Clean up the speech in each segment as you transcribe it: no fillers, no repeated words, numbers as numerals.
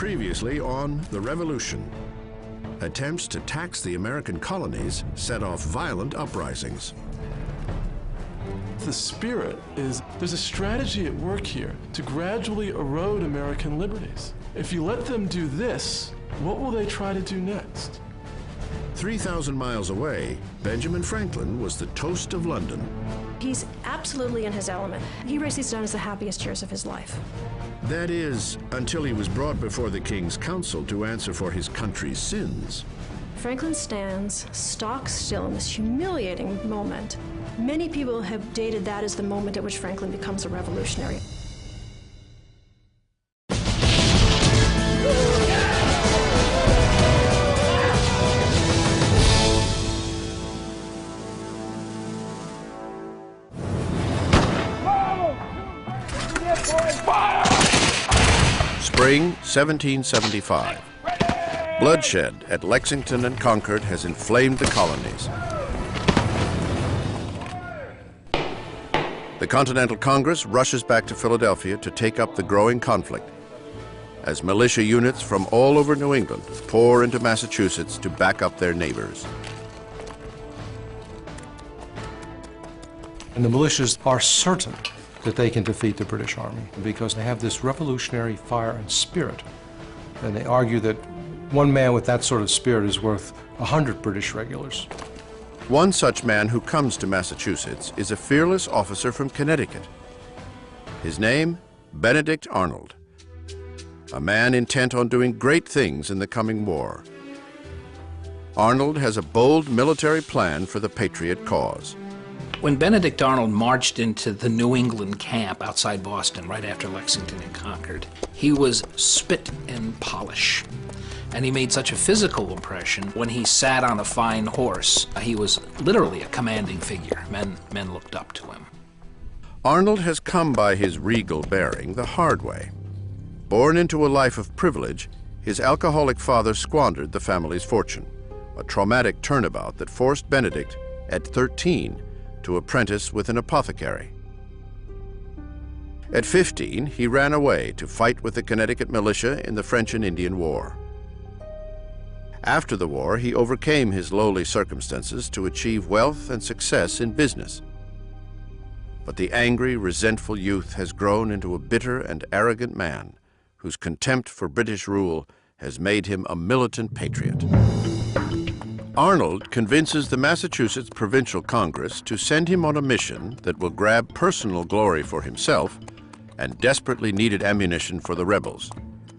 Previously on The Revolution. Attempts to tax the American colonies set off violent uprisings. The spirit is, there's a strategy at work here to gradually erode American liberties. If you let them do this, what will they try to do next? 3,000 miles away, Benjamin Franklin was the toast of London. He's absolutely in his element. He writes these down as the happiest years of his life. That is, until he was brought before the King's Council to answer for his country's sins. Franklin stands stock still in this humiliating moment. Many people have dated that as the moment at which Franklin becomes a revolutionary. Spring 1775. Bloodshed at Lexington and Concord has inflamed the colonies. The Continental Congress rushes back to Philadelphia to take up the growing conflict as militia units from all over New England pour into Massachusetts to back up their neighbors. And the militias are certain that they can defeat the British Army because they have this revolutionary fire and spirit. And they argue that one man with that sort of spirit is worth 100 British regulars. One such man who comes to Massachusetts is a fearless officer from Connecticut. His name, Benedict Arnold, a man intent on doing great things in the coming war. Arnold has a bold military plan for the Patriot cause. When Benedict Arnold marched into the New England camp outside Boston right after Lexington and Concord, he was spit and polish. And he made such a physical impression when he sat on a fine horse. He was literally a commanding figure. Men looked up to him. Arnold has come by his regal bearing the hard way. Born into a life of privilege, his alcoholic father squandered the family's fortune, a traumatic turnabout that forced Benedict, at 13, to apprentice with an apothecary. At 15, he ran away to fight with the Connecticut militia in the French and Indian War. After the war, he overcame his lowly circumstances to achieve wealth and success in business. But the angry, resentful youth has grown into a bitter and arrogant man whose contempt for British rule has made him a militant patriot. Arnold convinces the Massachusetts Provincial Congress to send him on a mission that will grab personal glory for himself and desperately needed ammunition for the rebels,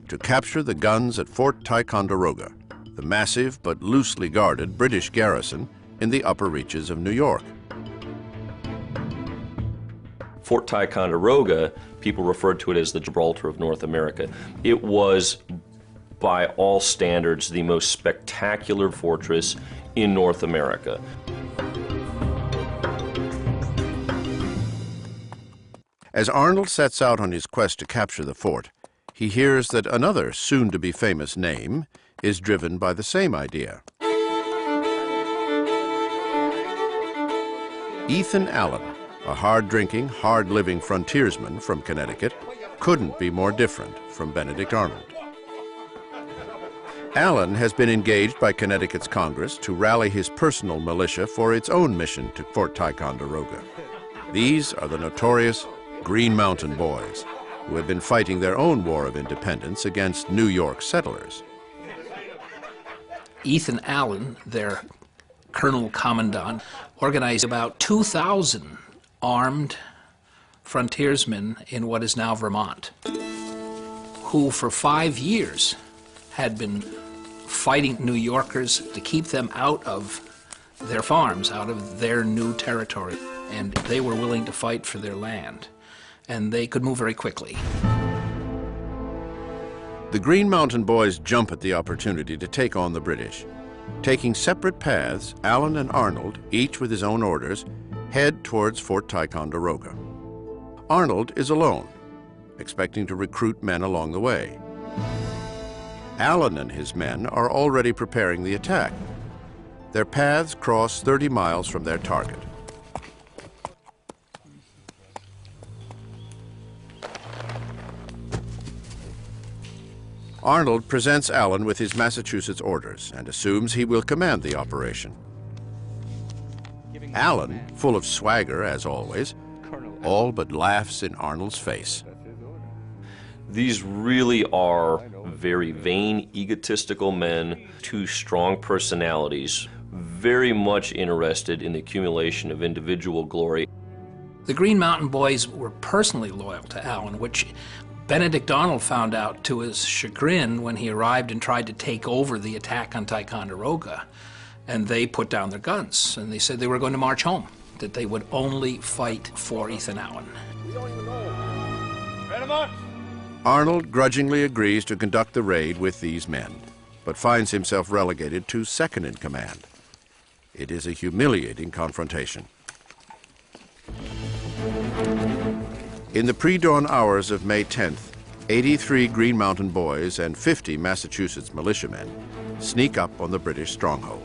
to capture the guns at Fort Ticonderoga, the massive but loosely guarded British garrison in the upper reaches of New York. Fort Ticonderoga, people referred to it as the Gibraltar of North America. It was, by all standards, the most spectacular fortress in North America. As Arnold sets out on his quest to capture the fort, he hears that another soon-to-be famous name is driven by the same idea. Ethan Allen, a hard-drinking, hard-living frontiersman from Connecticut, couldn't be more different from Benedict Arnold. Allen has been engaged by Connecticut's Congress to rally his personal militia for its own mission to Fort Ticonderoga. These are the notorious Green Mountain Boys, who have been fighting their own war of independence against New York settlers. Ethan Allen, their colonel commandant, organized about 2,000 armed frontiersmen in what is now Vermont, who for 5 years had been fighting New Yorkers to keep them out of their farms, out of their new territory. And they were willing to fight for their land. And they could move very quickly. The Green Mountain Boys jump at the opportunity to take on the British. Taking separate paths, Allen and Arnold, each with his own orders, head towards Fort Ticonderoga. Arnold is alone, expecting to recruit men along the way. Allen and his men are already preparing the attack. Their paths cross 30 miles from their target. Arnold presents Allen with his Massachusetts orders and assumes he will command the operation. Allen, full of swagger as always, all but laughs in Arnold's face. These really are very vain, egotistical men, two strong personalities, very much interested in the accumulation of individual glory. The Green Mountain Boys were personally loyal to Allen, which Benedict Arnold found out to his chagrin when he arrived and tried to take over the attack on Ticonderoga. And they put down their guns, and they said they were going to march home, that they would only fight for Ethan Allen. Arnold grudgingly agrees to conduct the raid with these men, but finds himself relegated to second in command. It is a humiliating confrontation. In the pre-dawn hours of May 10th, 83 Green Mountain Boys and 50 Massachusetts militiamen sneak up on the British stronghold.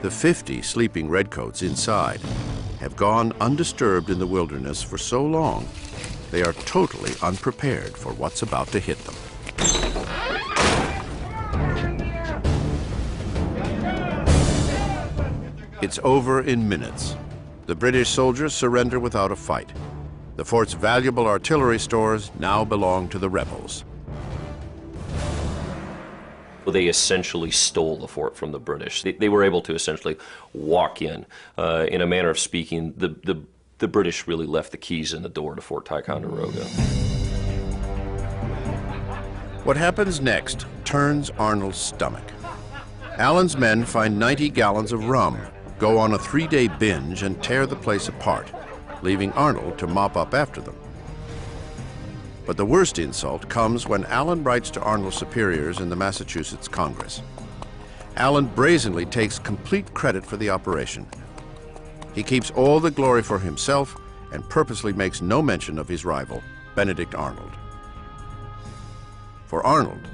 The 50 sleeping redcoats inside have gone undisturbed in the wilderness for so long, they are totally unprepared for what's about to hit them. It's over in minutes. The British soldiers surrender without a fight. The fort's valuable artillery stores now belong to the rebels. They essentially stole the fort from the British. They were able to essentially walk in a manner of speaking. The British really left the keys in the door to Fort Ticonderoga. What happens next turns Arnold's stomach. Allen's men find 90 gallons of rum, go on a 3-day binge, and tear the place apart, leaving Arnold to mop up after them. But the worst insult comes when Allen writes to Arnold's superiors in the Massachusetts Congress. Allen brazenly takes complete credit for the operation. He keeps all the glory for himself and purposely makes no mention of his rival, Benedict Arnold. For Arnold,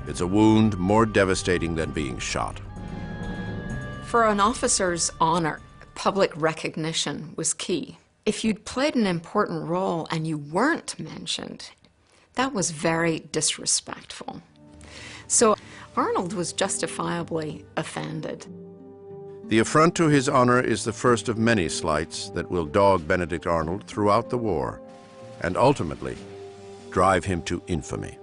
it's a wound more devastating than being shot. For an officer's honor, public recognition was key. If you'd played an important role and you weren't mentioned, that was very disrespectful. So Arnold was justifiably offended. The affront to his honor is the first of many slights that will dog Benedict Arnold throughout the war and ultimately drive him to infamy.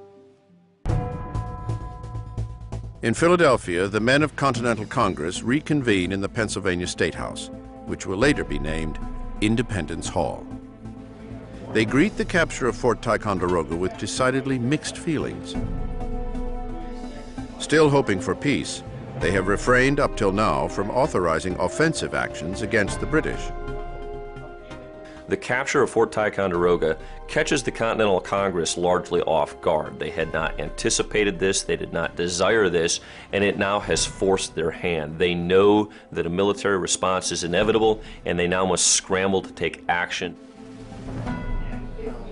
In Philadelphia, the men of Continental Congress reconvene in the Pennsylvania State House, which will later be named Independence Hall. They greet the capture of Fort Ticonderoga with decidedly mixed feelings. Still hoping for peace, they have refrained up till now from authorizing offensive actions against the British. The capture of Fort Ticonderoga catches the Continental Congress largely off guard. They had not anticipated this, they did not desire this, and it now has forced their hand. They know that a military response is inevitable, and they now must scramble to take action.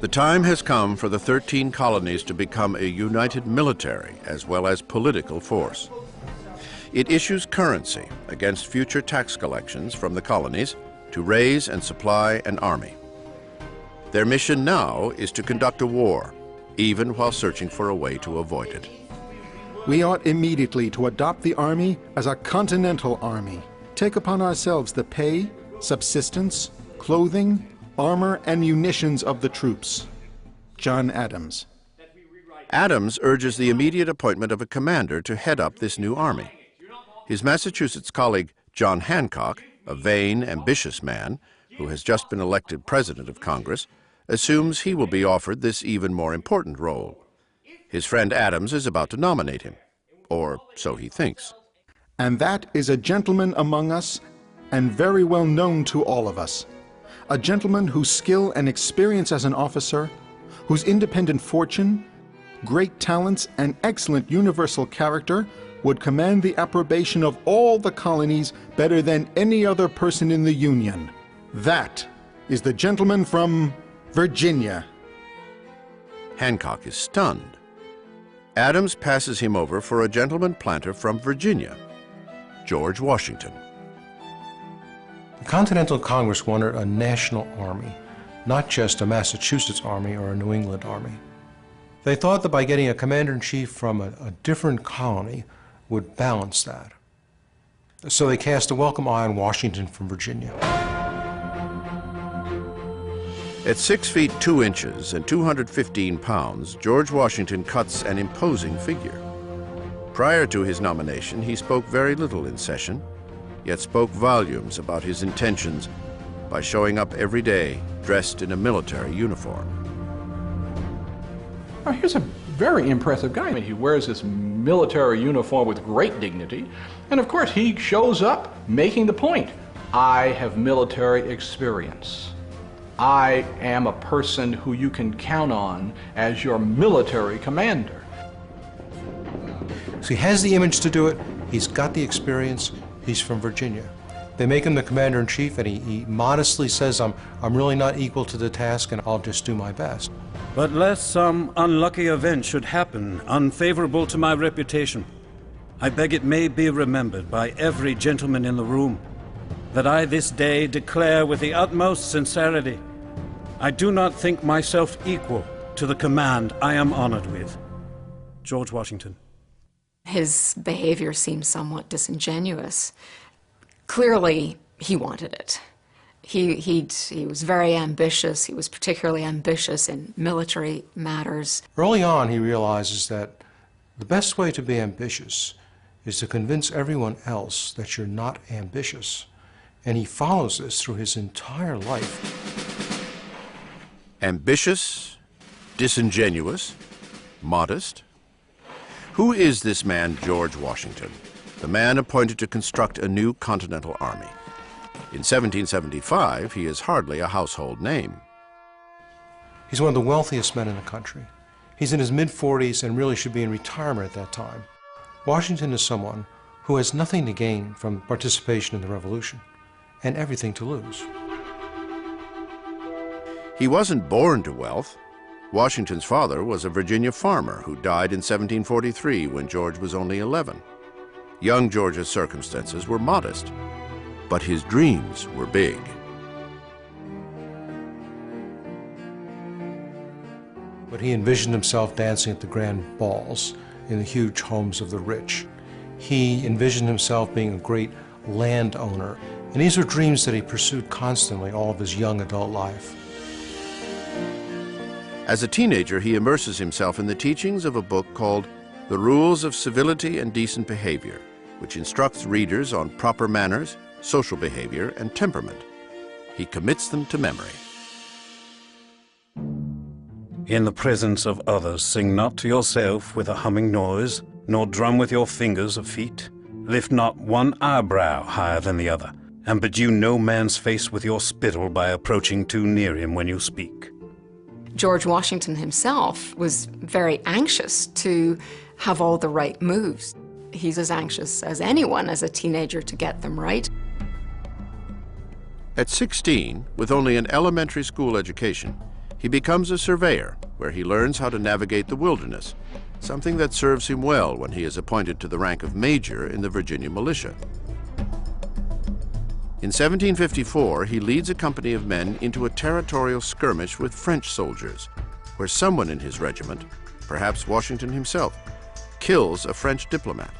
The time has come for the 13 colonies to become a united military as well as political force. It issues currency against future tax collections from the colonies to raise and supply an army. Their mission now is to conduct a war, even while searching for a way to avoid it. We ought immediately to adopt the army as a continental army, take upon ourselves the pay, subsistence, clothing, armor, and munitions of the troops. John Adams. Adams urges the immediate appointment of a commander to head up this new army. His Massachusetts colleague, John Hancock, a vain, ambitious man who has just been elected president of Congress, assumes he will be offered this even more important role. His friend Adams is about to nominate him, or so he thinks. And that is a gentleman among us, and very well known to all of us. A gentleman whose skill and experience as an officer, whose independent fortune, great talents, and excellent universal character would command the approbation of all the colonies better than any other person in the Union. That is the gentleman from Virginia. Hancock is stunned. Adams passes him over for a gentleman planter from Virginia, George Washington. The Continental Congress wanted a national army, not just a Massachusetts army or a New England army. They thought that by getting a commander-in-chief from a different colony would balance that. So they cast a welcome eye on Washington from Virginia. At 6 feet 2 inches and 215 pounds, George Washington cuts an imposing figure. Prior to his nomination, he spoke very little in session, yet spoke volumes about his intentions by showing up every day dressed in a military uniform. Well, here's a very impressive guy. I mean, he wears this military uniform with great dignity, and of course he shows up making the point. I have military experience. I am a person who you can count on as your military commander. So he has the image to do it, he's got the experience, he's from Virginia. They make him the commander-in-chief, and he modestly says, I'm really not equal to the task, and I'll just do my best. But lest some unlucky event should happen unfavorable to my reputation, I beg it may be remembered by every gentleman in the room that I this day declare with the utmost sincerity, I do not think myself equal to the command I am honored with. George Washington. His behavior seems somewhat disingenuous. Clearly, he wanted it. He was very ambitious. He was particularly ambitious in military matters. Early on, he realizes that the best way to be ambitious is to convince everyone else that you're not ambitious. And he follows this through his entire life. Ambitious, disingenuous, modest. Who is this man, George Washington, the man appointed to construct a new continental army? In 1775, he is hardly a household name. He's one of the wealthiest men in the country. He's in his mid-40s and really should be in retirement at that time. Washington is someone who has nothing to gain from participation in the Revolution and everything to lose. He wasn't born to wealth. Washington's father was a Virginia farmer who died in 1743 when George was only 11. Young George's circumstances were modest, but his dreams were big. But he envisioned himself dancing at the grand balls in the huge homes of the rich. He envisioned himself being a great landowner. And these were dreams that he pursued constantly all of his young adult life. As a teenager, he immerses himself in the teachings of a book called The Rules of Civility and Decent Behavior, which instructs readers on proper manners, social behavior, and temperament. He commits them to memory. In the presence of others, sing not to yourself with a humming noise, nor drum with your fingers of feet. Lift not one eyebrow higher than the other, and bedew no man's face with your spittle by approaching too near him when you speak. George Washington himself was very anxious to have all the right moves. He's as anxious as anyone as a teenager to get them right. At 16, with only an elementary school education, he becomes a surveyor, where he learns how to navigate the wilderness, something that serves him well when he is appointed to the rank of major in the Virginia militia. In 1754, he leads a company of men into a territorial skirmish with French soldiers, where someone in his regiment, perhaps Washington himself, kills a French diplomat.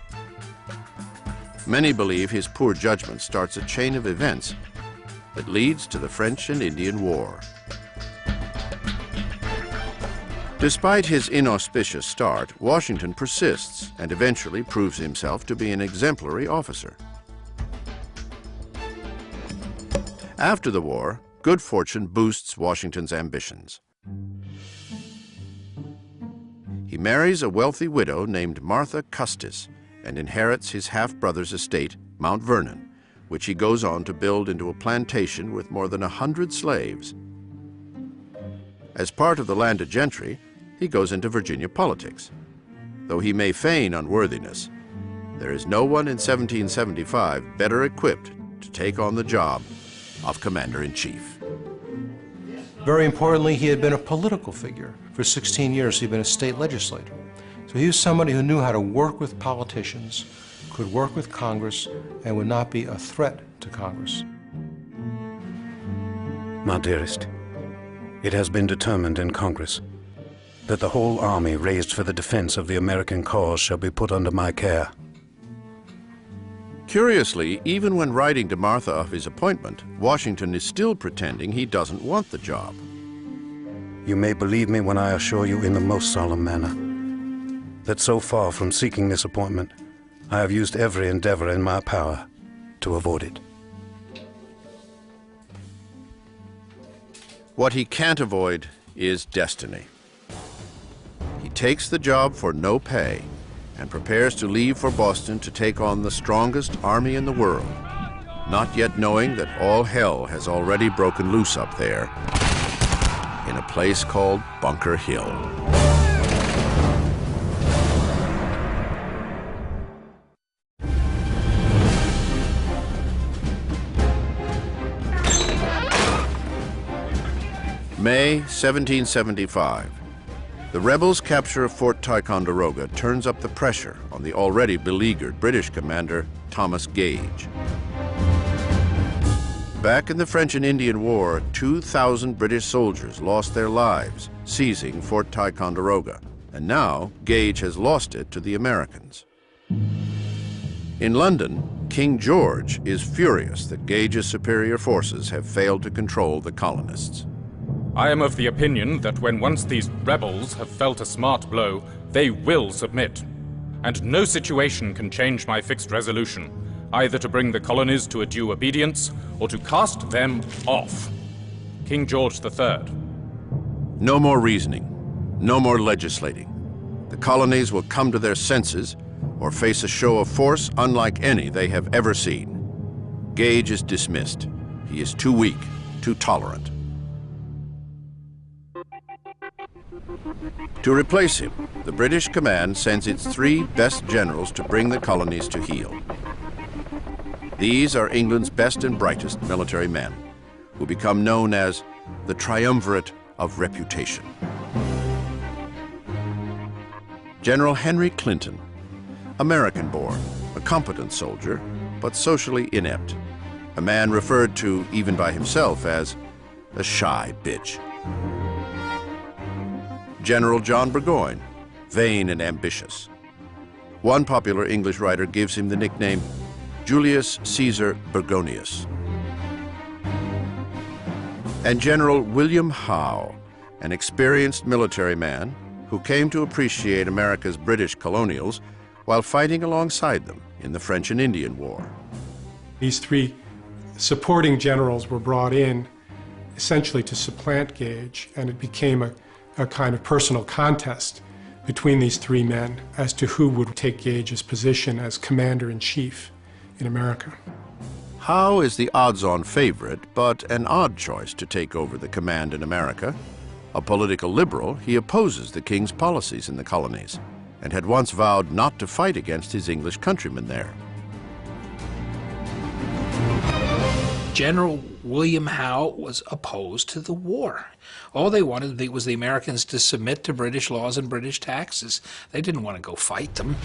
Many believe his poor judgment starts a chain of events that leads to the French and Indian War. Despite his inauspicious start, Washington persists and eventually proves himself to be an exemplary officer. After the war, good fortune boosts Washington's ambitions. He marries a wealthy widow named Martha Custis and inherits his half-brother's estate, Mount Vernon, which he goes on to build into a plantation with more than 100 slaves. As part of the landed gentry, he goes into Virginia politics. Though he may feign unworthiness, there is no one in 1775 better equipped to take on the job of Commander-in-Chief. Very importantly, he had been a political figure. For 16 years, he'd been a state legislator. So he was somebody who knew how to work with politicians, could work with Congress, and would not be a threat to Congress. My dearest, it has been determined in Congress that the whole army raised for the defense of the American cause shall be put under my care. Curiously, even when writing to Martha of his appointment, Washington is still pretending he doesn't want the job. You may believe me when I assure you in the most solemn manner that so far from seeking this appointment, I have used every endeavor in my power to avoid it. What he can't avoid is destiny. He takes the job for no pay and prepares to leave for Boston to take on the strongest army in the world, not yet knowing that all hell has already broken loose up there in a place called Bunker Hill. May 1775. The rebels' capture of Fort Ticonderoga turns up the pressure on the already beleaguered British commander Thomas Gage. Back in the French and Indian War, 2,000 British soldiers lost their lives seizing Fort Ticonderoga, and now Gage has lost it to the Americans. In London, King George is furious that Gage's superior forces have failed to control the colonists. I am of the opinion that when once these rebels have felt a smart blow, they will submit. And no situation can change my fixed resolution, either to bring the colonies to a due obedience or to cast them off. King George III. No more reasoning, no more legislating. The colonies will come to their senses or face a show of force unlike any they have ever seen. Gage is dismissed. He is too weak, too tolerant. To replace him, the British command sends its 3 best generals to bring the colonies to heel. These are England's best and brightest military men, who become known as the Triumvirate of Reputation. General Henry Clinton, American-born, a competent soldier, but socially inept, a man referred to even by himself as a shy bitch. General John Burgoyne, vain and ambitious. One popular English writer gives him the nickname Julius Caesar Burgonius. And General William Howe, an experienced military man who came to appreciate America's British colonials while fighting alongside them in the French and Indian War. These 3 supporting generals were brought in essentially to supplant Gage, and it became a kind of personal contest between these 3 men as to who would take Gage's position as commander-in-chief in America. Howe is the odds-on favorite, but an odd choice to take over the command in America. A political liberal, he opposes the king's policies in the colonies and had once vowed not to fight against his English countrymen there. General William Howe was opposed to the war. All they wanted was the Americans to submit to British laws and British taxes. They didn't want to go fight them.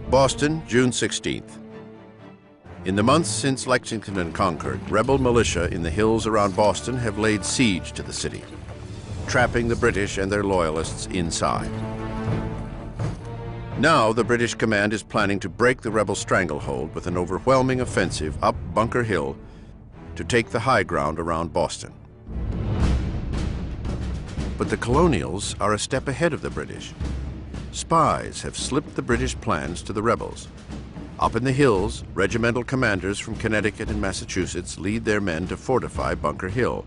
Boston, June 16th. In the months since Lexington and Concord, rebel militia in the hills around Boston have laid siege to the city, trapping the British and their loyalists inside. Now, the British command is planning to break the rebel stranglehold with an overwhelming offensive up Bunker Hill to take the high ground around Boston. But the colonials are a step ahead of the British. Spies have slipped the British plans to the rebels. Up in the hills, regimental commanders from Connecticut and Massachusetts lead their men to fortify Bunker Hill,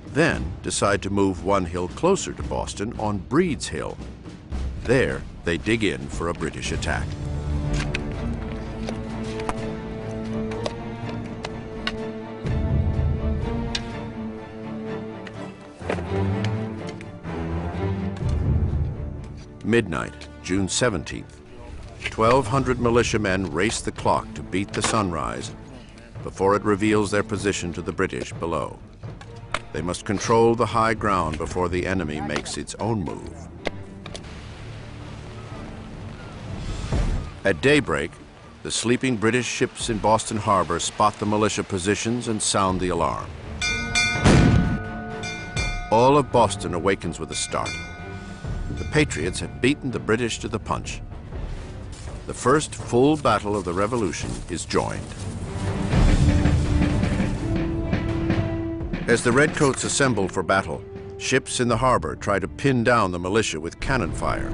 then decide to move 1 hill closer to Boston on Breed's Hill. There, they dig in for a British attack. Midnight, June 17th. 1,200 militiamen race the clock to beat the sunrise before it reveals their position to the British below. They must control the high ground before the enemy makes its own move. At daybreak, the sleeping British ships in Boston Harbor spot the militia positions and sound the alarm. All of Boston awakens with a start. The Patriots have beaten the British to the punch. The first full battle of the Revolution is joined. As the Redcoats assemble for battle, ships in the harbor try to pin down the militia with cannon fire.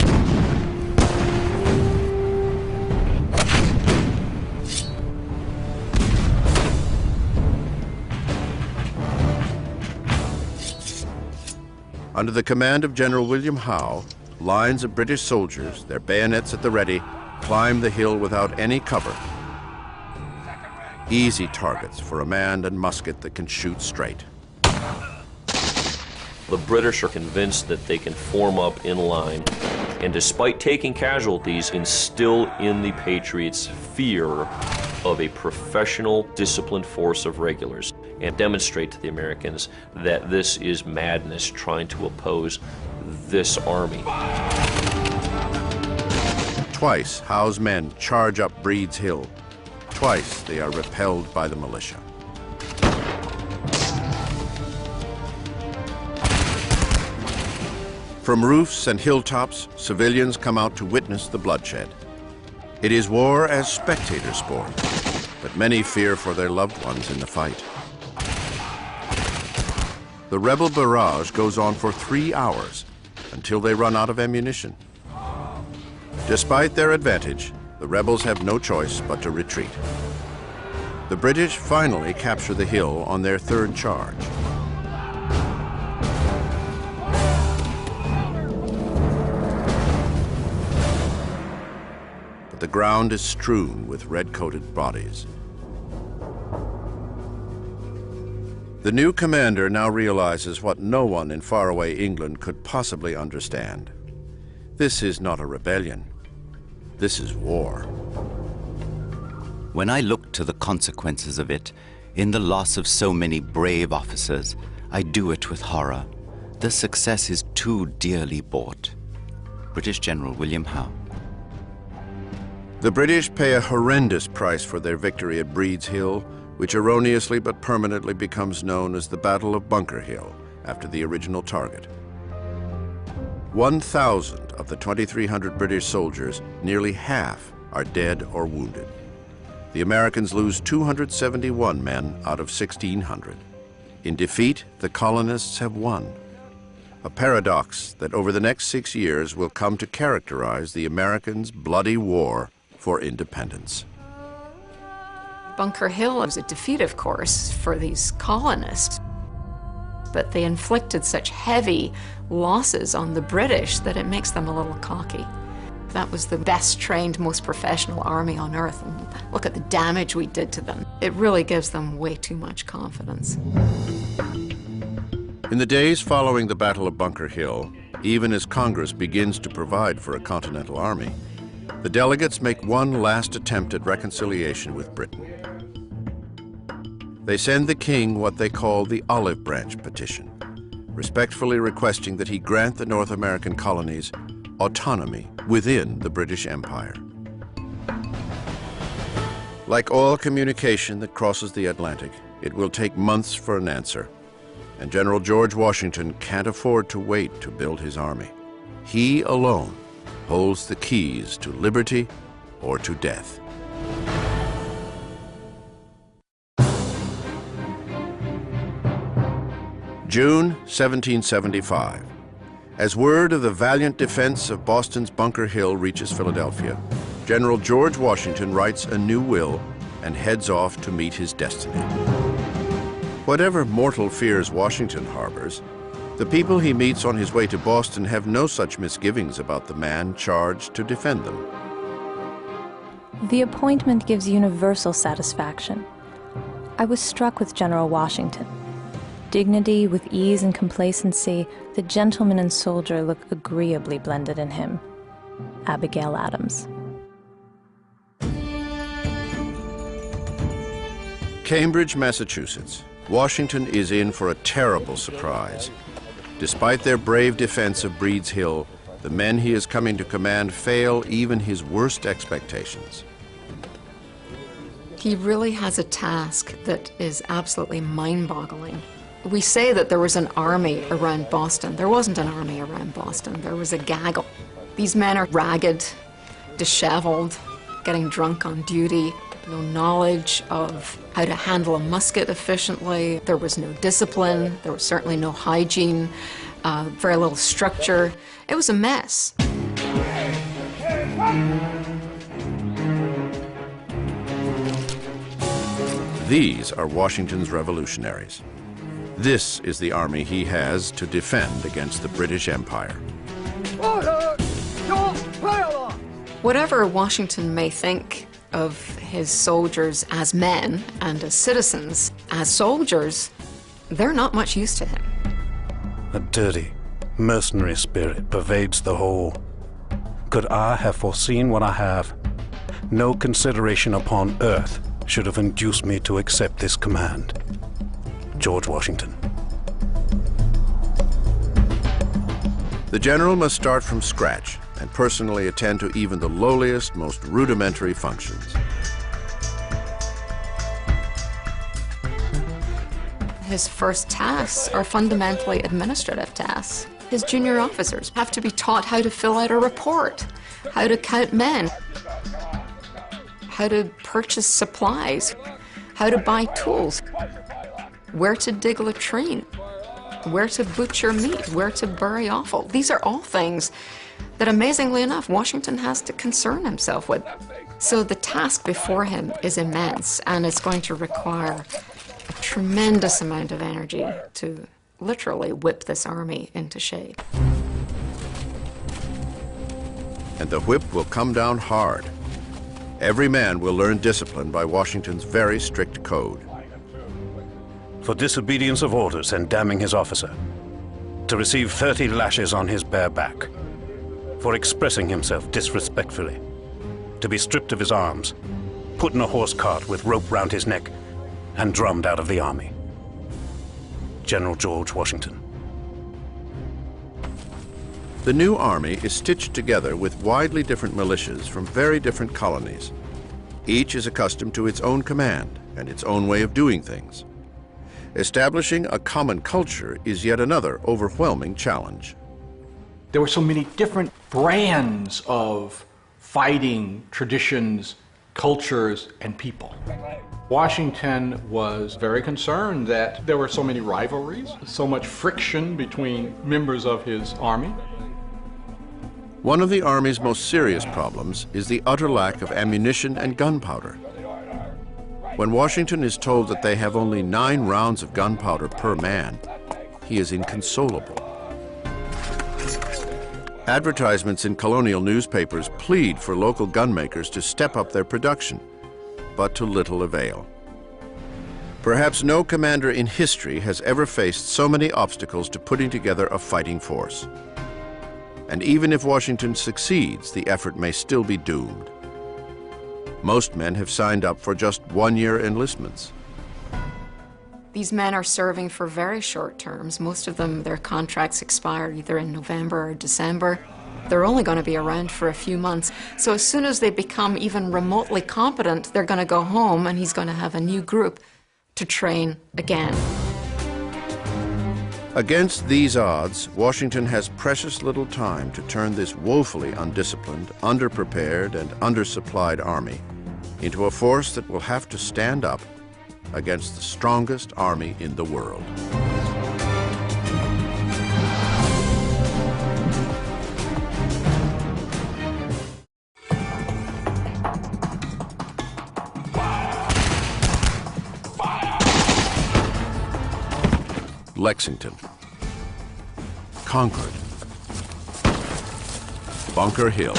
Under the command of General William Howe, lines of British soldiers, their bayonets at the ready, climb the hill without any cover. Easy targets for a man and musket that can shoot straight. The British are convinced that they can form up in line, and despite taking casualties, instill in the Patriots fear of a professional, disciplined force of regulars, and demonstrate to the Americans that this is madness trying to oppose this army. Twice, Howe's men charge up Breed's Hill. Twice, they are repelled by the militia. From roofs and hilltops, civilians come out to witness the bloodshed. It is war as spectator sport, but many fear for their loved ones in the fight. The rebel barrage goes on for 3 hours until they run out of ammunition. Despite their advantage, the rebels have no choice but to retreat. The British finally capture the hill on their third charge. But the ground is strewn with red-coated bodies. The new commander now realizes what no one in faraway England could possibly understand. This is not a rebellion. This is war. When I look to the consequences of it, in the loss of so many brave officers, I do it with horror. The success is too dearly bought. British General William Howe. The British pay a horrendous price for their victory at Breed's Hill, which erroneously but permanently becomes known as the Battle of Bunker Hill, after the original target. 1,000 of the 2,300 British soldiers, nearly half, are dead or wounded. The Americans lose 271 men out of 1,600. In defeat, the colonists have won. A paradox that over the next 6 years will come to characterize the Americans' bloody war for independence. Bunker Hill was a defeat, of course, for these colonists. But they inflicted such heavy losses on the British that it makes them a little cocky. That was the best trained, most professional army on earth, and look at the damage we did to them. It really gives them way too much confidence. In the days following the Battle of Bunker Hill, even as Congress begins to provide for a continental army, the delegates make one last attempt at reconciliation with Britain. They send the king what they call the Olive Branch Petition, respectfully requesting that he grant the North American colonies autonomy within the British Empire. Like all communication that crosses the Atlantic, it will take months for an answer, and General George Washington can't afford to wait to build his army. He alone holds the keys to liberty or to death. June 1775. As word of the valiant defense of Boston's Bunker Hill reaches Philadelphia, General George Washington writes a new will and heads off to meet his destiny. Whatever mortal fears Washington harbors, the people he meets on his way to Boston have no such misgivings about the man charged to defend them. The appointment gives universal satisfaction. I was struck with General Washington. Dignity with ease and complacency, the gentleman and soldier look agreeably blended in him. Abigail Adams. Cambridge, Massachusetts. Washington is in for a terrible surprise. Despite their brave defense of Breed's Hill, the men he is coming to command fail even his worst expectations. He really has a task that is absolutely mind-boggling. We say that there was an army around Boston. There wasn't an army around Boston. There was a gaggle. These men are ragged, disheveled, getting drunk on duty, no knowledge of how to handle a musket efficiently. There was no discipline. There was certainly no hygiene, very little structure. It was a mess. These are Washington's revolutionaries. This is the army he has to defend against the British Empire. Whatever Washington may think of his soldiers as men and as citizens, as soldiers, they're not much use to him. A dirty, mercenary spirit pervades the whole. Could I have foreseen what I have? No consideration upon earth should have induced me to accept this command. George Washington. The general must start from scratch and personally attend to even the lowliest, most rudimentary functions. His first tasks are fundamentally administrative tasks. His junior officers have to be taught how to fill out a report, how to count men, how to purchase supplies, how to buy tools, where to dig latrine, where to butcher meat, where to bury offal. These are all things that, amazingly enough, Washington has to concern himself with. So the task before him is immense, and it's going to require a tremendous amount of energy to literally whip this army into shape. And the whip will come down hard. Every man will learn discipline by Washington's very strict code. For disobedience of orders and damning his officer, to receive 30 lashes on his bare back. For expressing himself disrespectfully, to be stripped of his arms, put in a horse cart with rope round his neck, and drummed out of the army. General George Washington. The new army is stitched together with widely different militias from very different colonies. Each is accustomed to its own command and its own way of doing things. Establishing a common culture is yet another overwhelming challenge. There were so many different brands of fighting, traditions, cultures, and people. Washington was very concerned that there were so many rivalries, so much friction between members of his army. One of the Army's most serious problems is the utter lack of ammunition and gunpowder. When Washington is told that they have only 9 rounds of gunpowder per man, he is inconsolable. Advertisements in colonial newspapers plead for local gunmakers to step up their production, but to little avail. Perhaps no commander in history has ever faced so many obstacles to putting together a fighting force. And even if Washington succeeds, the effort may still be doomed. Most men have signed up for just 1-year enlistments. These men are serving for very short terms. Most of them, their contracts expire either in November or December. They're only going to be around for a few months. So as soon as they become even remotely competent, they're going to go home and he's going to have a new group to train again. Against these odds, Washington has precious little time to turn this woefully undisciplined, underprepared, and undersupplied army into a force that will have to stand up against the strongest army in the world. Lexington, Concord, Bunker Hill.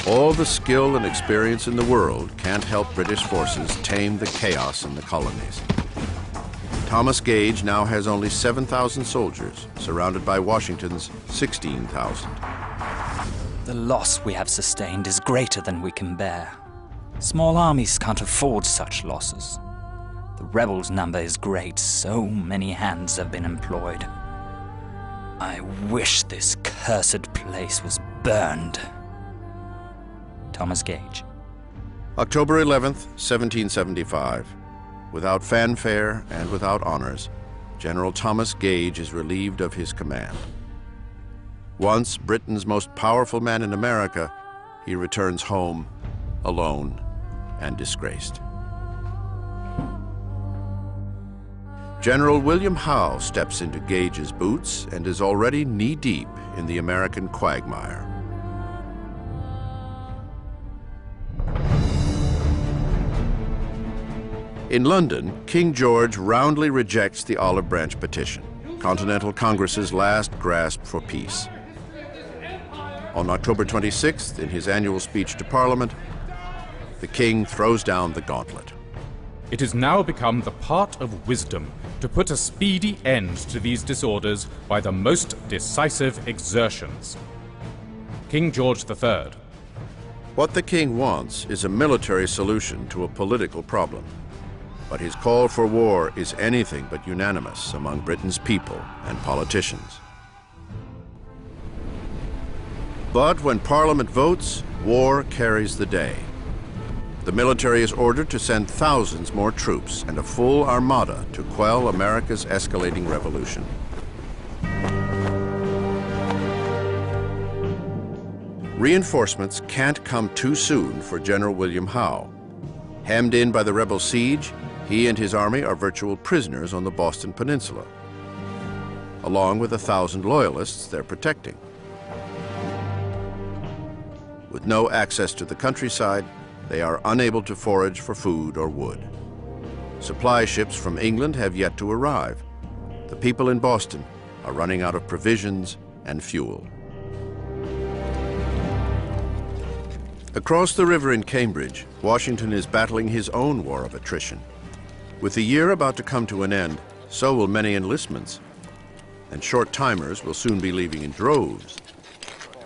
All the skill and experience in the world can't help British forces tame the chaos in the colonies. Thomas Gage now has only 7,000 soldiers, surrounded by Washington's 16,000. The loss we have sustained is greater than we can bear. Small armies can't afford such losses. The rebels' number is great, so many hands have been employed. I wish this cursed place was burned. Thomas Gage. October 11th, 1775. Without fanfare and without honors, General Thomas Gage is relieved of his command. Once Britain's most powerful man in America, he returns home alone and disgraced. General William Howe steps into Gage's boots and is already knee-deep in the American quagmire. In London, King George roundly rejects the Olive Branch Petition, Continental Congress's last grasp for peace. On October 26th, in his annual speech to Parliament, the king throws down the gauntlet. It has now become the part of wisdom to put a speedy end to these disorders by the most decisive exertions. King George III. What the king wants is a military solution to a political problem. But his call for war is anything but unanimous among Britain's people and politicians. But when Parliament votes, war carries the day. The military is ordered to send thousands more troops and a full armada to quell America's escalating revolution. Reinforcements can't come too soon for General William Howe. Hemmed in by the rebel siege, he and his army are virtual prisoners on the Boston Peninsula, along with 1,000 loyalists they're protecting. With no access to the countryside, they are unable to forage for food or wood. Supply ships from England have yet to arrive. The people in Boston are running out of provisions and fuel. Across the river in Cambridge, Washington is battling his own war of attrition. With the year about to come to an end, so will many enlistments, and short-timers will soon be leaving in droves.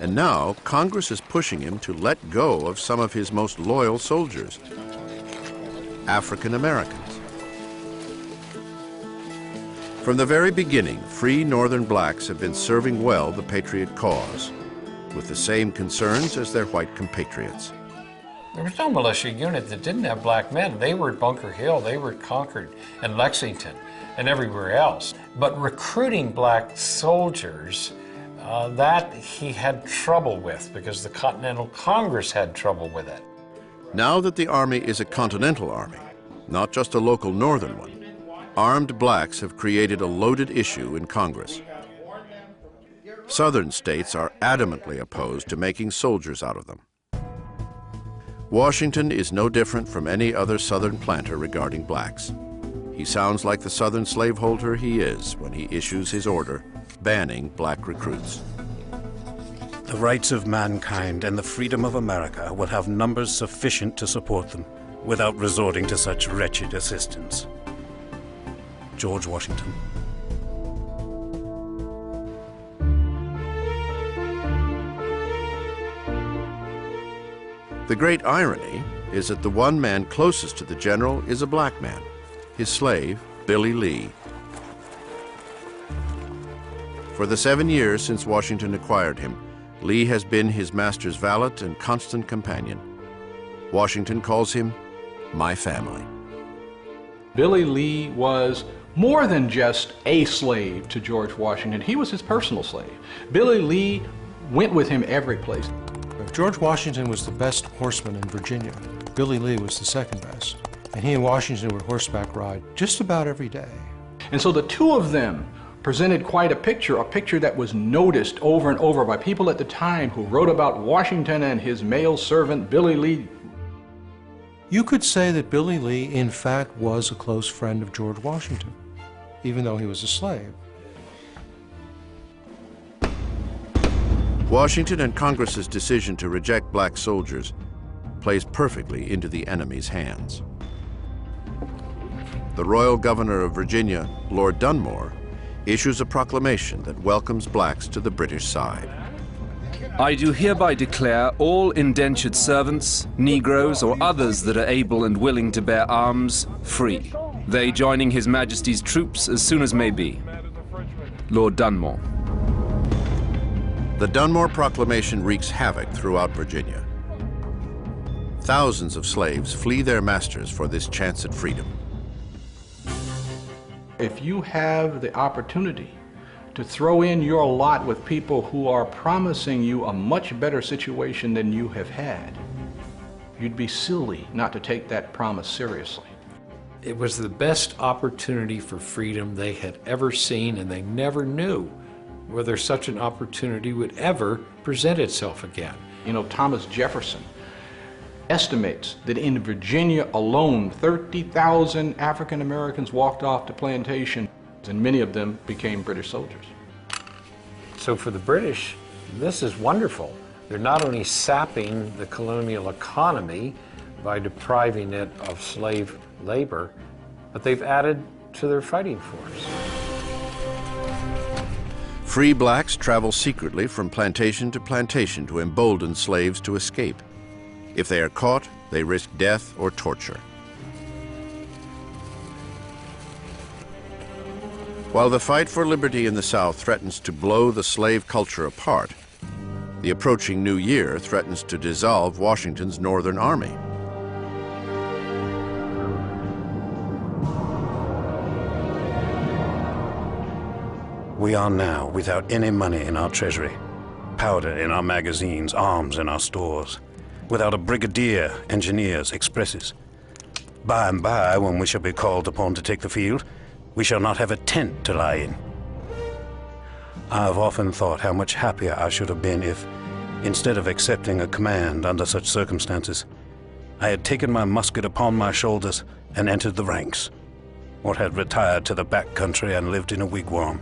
And now, Congress is pushing him to let go of some of his most loyal soldiers, African Americans. From the very beginning, free Northern blacks have been serving well the Patriot cause, with the same concerns as their white compatriots. There was no militia unit that didn't have black men. They were at Bunker Hill, they were at Concord and Lexington and everywhere else. But recruiting black soldiers, that he had trouble with because the Continental Congress had trouble with it. Now that the Army is a continental army, not just a local northern one, armed blacks have created a loaded issue in Congress. Southern states are adamantly opposed to making soldiers out of them. Washington is no different from any other Southern planter regarding blacks. He sounds like the Southern slaveholder he is when he issues his order banning black recruits. The rights of mankind and the freedom of America will have numbers sufficient to support them without resorting to such wretched assistance. George Washington. The great irony is that the one man closest to the general is a black man, his slave, Billy Lee. For the 7 years since Washington acquired him, Lee has been his master's valet and constant companion. Washington calls him my family. Billy Lee was more than just a slave to George Washington. He was his personal slave. Billy Lee went with him every place. If George Washington was the best horseman in Virginia, Billy Lee was the second best. And he and Washington would horseback ride just about every day. And so the two of them presented quite a picture that was noticed over and over by people at the time who wrote about Washington and his male servant, Billy Lee. You could say that Billy Lee, in fact, was a close friend of George Washington, even though he was a slave. Washington and Congress's decision to reject black soldiers plays perfectly into the enemy's hands. The Royal Governor of Virginia, Lord Dunmore, issues a proclamation that welcomes blacks to the British side. I do hereby declare all indentured servants, Negroes, or others that are able and willing to bear arms, free, they joining His Majesty's troops as soon as may be. Lord Dunmore. The Dunmore Proclamation wreaks havoc throughout Virginia. thousands of slaves flee their masters for this chance at freedom. If you have the opportunity to throw in your lot with people who are promising you a much better situation than you have had, you'd be silly not to take that promise seriously. It was the best opportunity for freedom they had ever seen, and they never knew whether such an opportunity would ever present itself again. You know, Thomas Jefferson estimates that in Virginia alone, 30,000 African Americans walked off the plantation, and many of them became British soldiers. So for the British, this is wonderful. They're not only sapping the colonial economy by depriving it of slave labor, but they've added to their fighting force. Free blacks travel secretly from plantation to plantation to embolden slaves to escape. If they are caught, they risk death or torture. While the fight for liberty in the South threatens to blow the slave culture apart, the approaching new year threatens to dissolve Washington's Northern Army. We are now without any money in our treasury, powder in our magazines, arms in our stores, without a brigadier, engineers, expresses. By and by, when we shall be called upon to take the field, we shall not have a tent to lie in. I have often thought how much happier I should have been if, instead of accepting a command under such circumstances, I had taken my musket upon my shoulders and entered the ranks, or had retired to the back country and lived in a wigwam.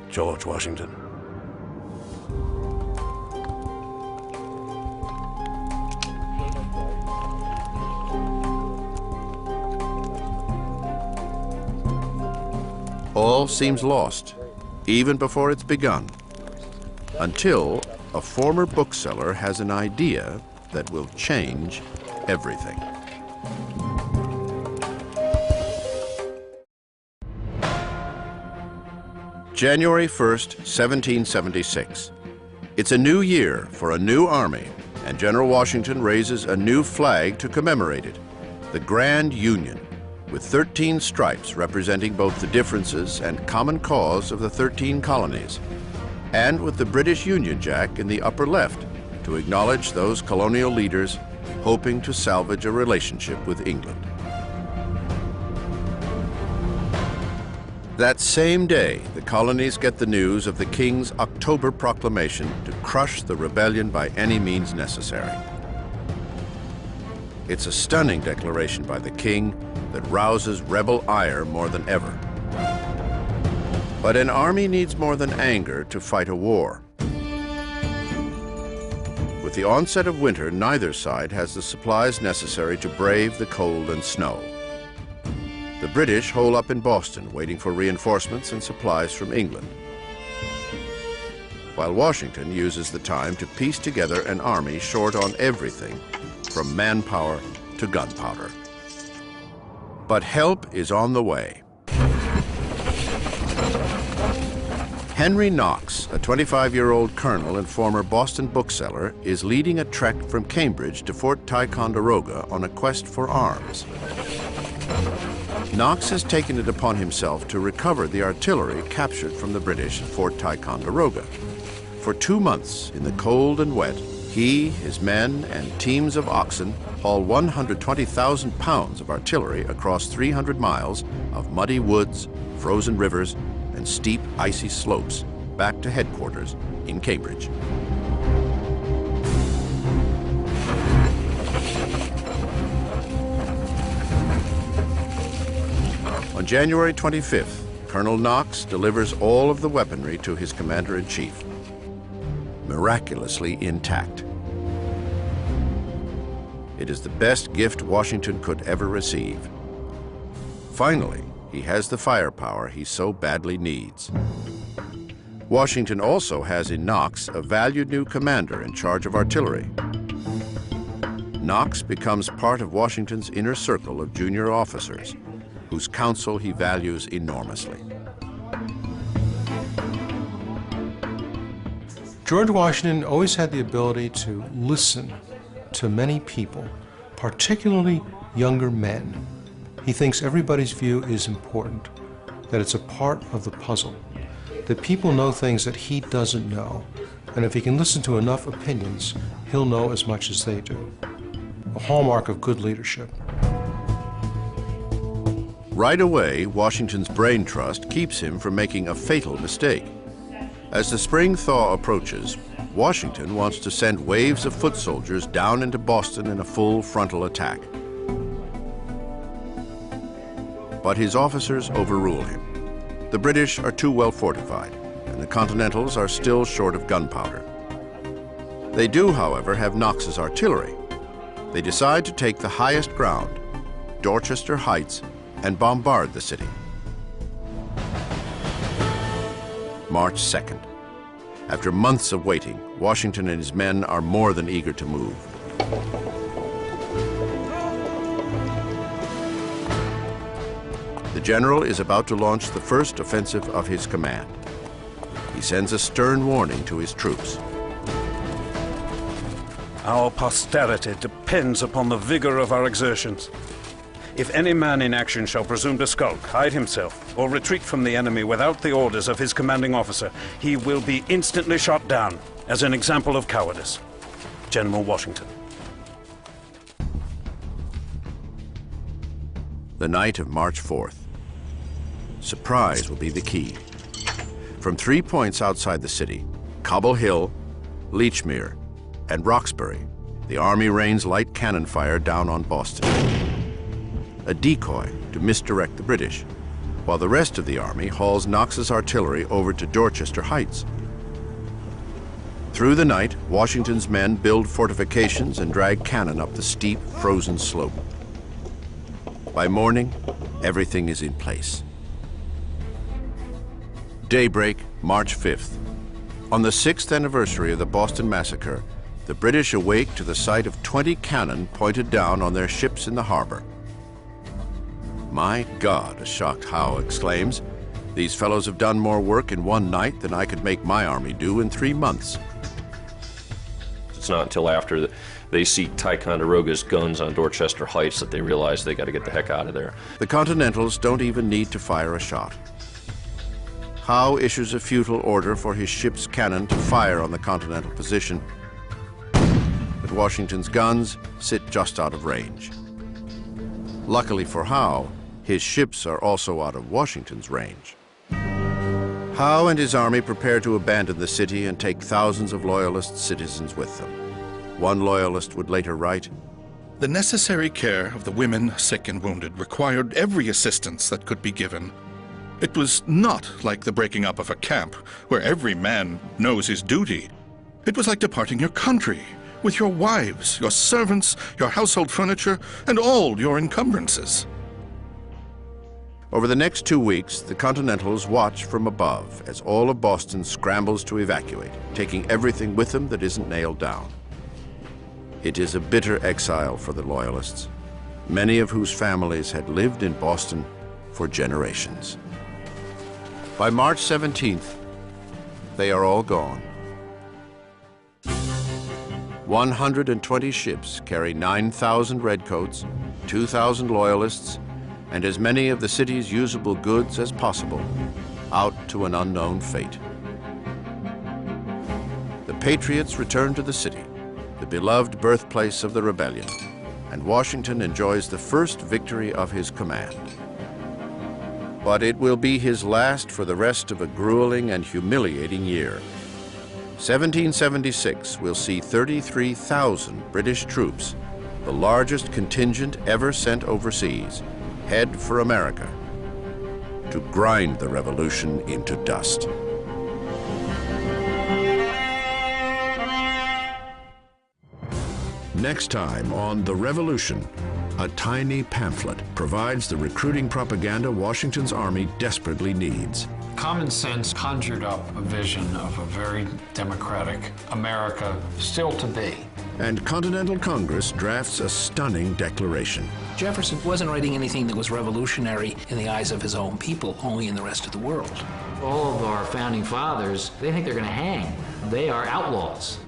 George Washington. All seems lost, even before it's begun, until a former bookseller has an idea that will change everything. January 1st, 1776. It's a new year for a new army, and General Washington raises a new flag to commemorate it, the Grand Union, with 13 stripes representing both the differences and common cause of the 13 colonies, and with the British Union Jack in the upper left to acknowledge those colonial leaders hoping to salvage a relationship with England. That same day, the colonies get the news of the King's October Proclamation to crush the rebellion by any means necessary. It's a stunning declaration by the King that rouses rebel ire more than ever. But an army needs more than anger to fight a war. With the onset of winter, neither side has the supplies necessary to brave the cold and snow. The British hole up in Boston, waiting for reinforcements and supplies from England, while Washington uses the time to piece together an army short on everything from manpower to gunpowder. But help is on the way. Henry Knox, a 25-year-old colonel and former Boston bookseller, is leading a trek from Cambridge to Fort Ticonderoga on a quest for arms. Knox has taken it upon himself to recover the artillery captured from the British at Fort Ticonderoga. For 2 months, in the cold and wet, he, his men, and teams of oxen haul 120,000 pounds of artillery across 300 miles of muddy woods, frozen rivers, and steep, icy slopes back to headquarters in Cambridge. On January 25th, Colonel Knox delivers all of the weaponry to his commander-in-chief, miraculously intact. It is the best gift Washington could ever receive. Finally, he has the firepower he so badly needs. Washington also has in Knox a valued new commander in charge of artillery. Knox becomes part of Washington's inner circle of junior officers, whose counsel he values enormously. George Washington always had the ability to listen to many people, particularly younger men, he thinks everybody's view is important, that it's a part of the puzzle, that people know things that he doesn't know, and if he can listen to enough opinions, he'll know as much as they do. A hallmark of good leadership. Right away, Washington's brain trust keeps him from making a fatal mistake. As the spring thaw approaches, Washington wants to send waves of foot soldiers down into Boston in a full frontal attack. But his officers overrule him. The British are too well fortified, and the Continentals are still short of gunpowder. They do, however, have Knox's artillery. They decide to take the highest ground, Dorchester Heights, and bombard the city. March 2nd. After months of waiting, Washington and his men are more than eager to move. The general is about to launch the first offensive of his command. He sends a stern warning to his troops. Our posterity depends upon the vigor of our exertions. If any man in action shall presume to skulk, hide himself, or retreat from the enemy without the orders of his commanding officer, he will be instantly shot down as an example of cowardice. General Washington. The night of March 4th. Surprise will be the key. From 3 points outside the city, Cobble Hill, Lechmere, and Roxbury, the Army rains light cannon fire down on Boston. A decoy to misdirect the British, while the rest of the Army hauls Knox's artillery over to Dorchester Heights. Through the night, Washington's men build fortifications and drag cannon up the steep, frozen slope. By morning, everything is in place. Daybreak, March 5th. On the 6th anniversary of the Boston Massacre, the British awake to the sight of 20 cannon pointed down on their ships in the harbor. "My God," a shocked Howe exclaims, "these fellows have done more work in one night than I could make my army do in 3 months." It's not until after they see Ticonderoga's guns on Dorchester Heights that they realize they got to get the heck out of there. The Continentals don't even need to fire a shot. Howe issues a futile order for his ship's cannon to fire on the Continental position, but Washington's guns sit just out of range. Luckily for Howe, his ships are also out of Washington's range. Howe and his army prepare to abandon the city and take thousands of Loyalist citizens with them. One Loyalist would later write, "The necessary care of the women, sick and wounded, required every assistance that could be given. It was not like the breaking up of a camp, where every man knows his duty. It was like departing your country, with your wives, your servants, your household furniture, and all your encumbrances." Over the next 2 weeks, the Continentals watch from above as all of Boston scrambles to evacuate, taking everything with them that isn't nailed down. It is a bitter exile for the Loyalists, many of whose families had lived in Boston for generations. By March 17th, they are all gone. 120 ships carry 9,000 redcoats, 2,000 Loyalists, and as many of the city's usable goods as possible, out to an unknown fate. The Patriots return to the city, the beloved birthplace of the rebellion, and Washington enjoys the first victory of his command. But it will be his last for the rest of a grueling and humiliating year. 1776 will see 33,000 British troops, the largest contingent ever sent overseas, head for America to grind the revolution into dust. Next time on The Revolution, a tiny pamphlet provides the recruiting propaganda Washington's army desperately needs. Common sense conjured up a vision of a very democratic America still to be. And Continental Congress drafts a stunning declaration. Jefferson wasn't writing anything that was revolutionary in the eyes of his own people, only in the rest of the world. All of our founding fathers, they think they're going to hang. They are outlaws.